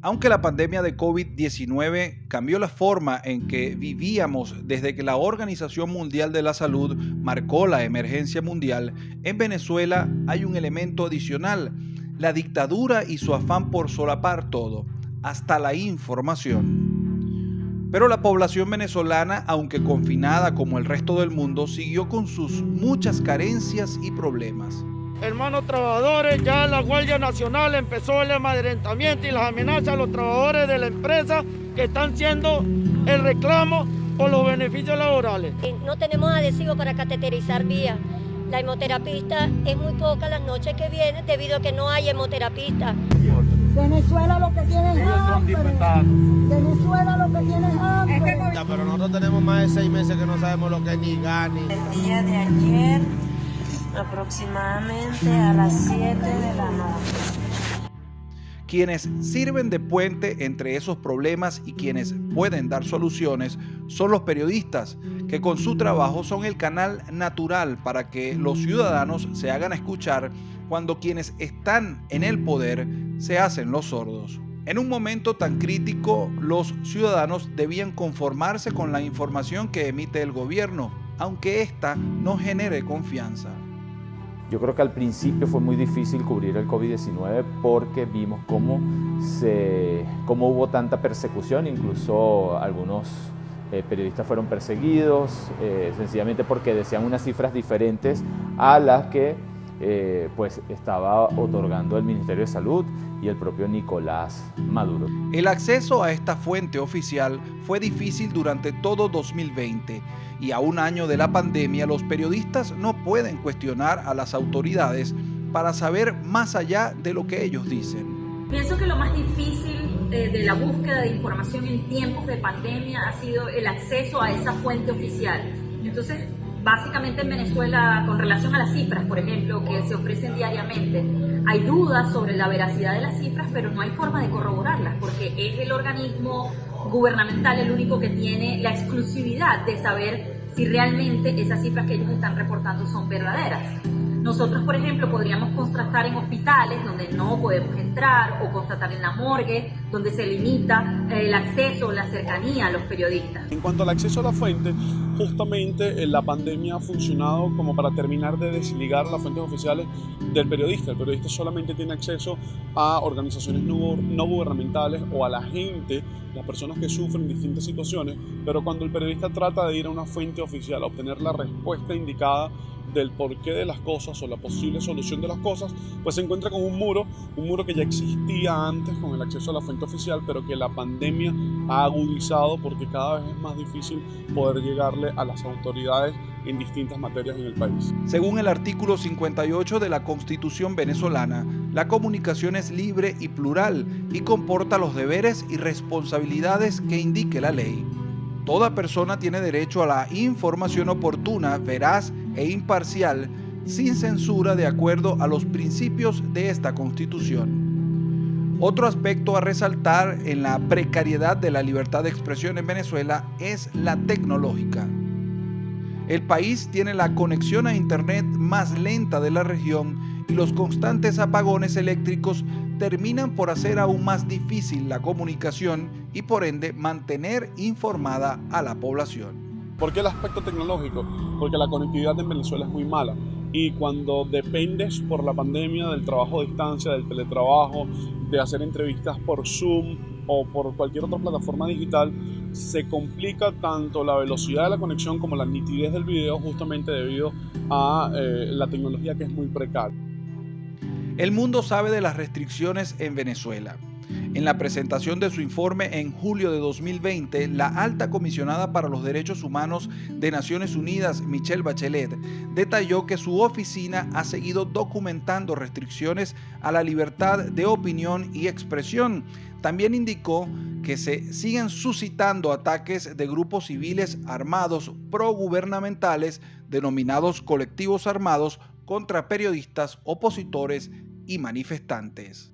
Aunque la pandemia de COVID-19 cambió la forma en que vivíamos desde que la Organización Mundial de la Salud marcó la emergencia mundial, en Venezuela hay un elemento adicional: la dictadura y su afán por solapar todo, hasta la información. Pero la población venezolana, aunque confinada como el resto del mundo, siguió con sus muchas carencias y problemas. Hermanos trabajadores, ya la Guardia Nacional empezó el amedrentamiento y las amenazas a los trabajadores de la empresa que están haciendo el reclamo por los beneficios laborales. No tenemos adhesivo para cateterizar vías. La hemoterapista es muy poca las noches que viene debido a que no hay hemoterapista. Venezuela lo que tiene es hambre. Venezuela lo que tiene es hambre. Pero nosotros tenemos más de 6 meses que no sabemos lo que es ni GANI. El día de ayer, aproximadamente a las 7 de la noche. Quienes sirven de puente entre esos problemas y quienes pueden dar soluciones son los periodistas, que con su trabajo son el canal natural para que los ciudadanos se hagan escuchar cuando quienes están en el poder se hacen los sordos. En un momento tan crítico, los ciudadanos debían conformarse con la información que emite el gobierno, aunque ésta no genere confianza. Yo creo que al principio fue muy difícil cubrir el COVID-19 porque vimos cómo hubo tanta persecución, incluso algunos periodistas fueron perseguidos, sencillamente porque decían unas cifras diferentes a las que pues estaba otorgando el Ministerio de Salud y el propio Nicolás Maduro. El acceso a esta fuente oficial fue difícil durante todo 2020 y a un año de la pandemia los periodistas no pueden cuestionar a las autoridades para saber más allá de lo que ellos dicen. Pienso que lo más difícil de la búsqueda de información en tiempos de pandemia ha sido el acceso a esa fuente oficial. Entonces, básicamente en Venezuela, con relación a las cifras, por ejemplo, que se ofrecen diariamente, hay dudas sobre la veracidad de las cifras, pero no hay forma de corroborarlas, porque es el organismo gubernamental el único que tiene la exclusividad de saber si realmente esas cifras que ellos están reportando son verdaderas. Nosotros, por ejemplo, podríamos constatar en hospitales donde no podemos entrar o constatar en la morgue, donde se limita el acceso o la cercanía a los periodistas. En cuanto al acceso a la fuente, justamente la pandemia ha funcionado como para terminar de desligar las fuentes oficiales del periodista. El periodista solamente tiene acceso a organizaciones no gubernamentales o a la gente, las personas que sufren distintas situaciones, pero cuando el periodista trata de ir a una fuente oficial a obtener la respuesta indicada del porqué de las cosas o la posible solución de las cosas, pues se encuentra con un muro que ya existía antes con el acceso a la fuente oficial, pero que la pandemia ha agudizado porque cada vez es más difícil poder llegarle a las autoridades en distintas materias en el país. Según el artículo 58 de la Constitución venezolana, la comunicación es libre y plural y comporta los deberes y responsabilidades que indique la ley. Toda persona tiene derecho a la información oportuna, veraz e imparcial, sin censura, de acuerdo a los principios de esta Constitución. Otro aspecto a resaltar en la precariedad de la libertad de expresión en Venezuela es la tecnológica. El país tiene la conexión a Internet más lenta de la región y los constantes apagones eléctricos terminan por hacer aún más difícil la comunicación y por ende mantener informada a la población. ¿Por qué el aspecto tecnológico? Porque la conectividad en Venezuela es muy mala y cuando dependes por la pandemia del trabajo a distancia, del teletrabajo, de hacer entrevistas por Zoom o por cualquier otra plataforma digital, se complica tanto la velocidad de la conexión como la nitidez del video, justamente debido a la tecnología que es muy precaria. El mundo sabe de las restricciones en Venezuela. En la presentación de su informe en julio de 2020, la alta comisionada para los derechos humanos de Naciones Unidas, Michelle Bachelet, detalló que su oficina ha seguido documentando restricciones a la libertad de opinión y expresión. También indicó que se siguen suscitando ataques de grupos civiles armados progubernamentales, denominados colectivos armados, contra periodistas, opositores y manifestantes.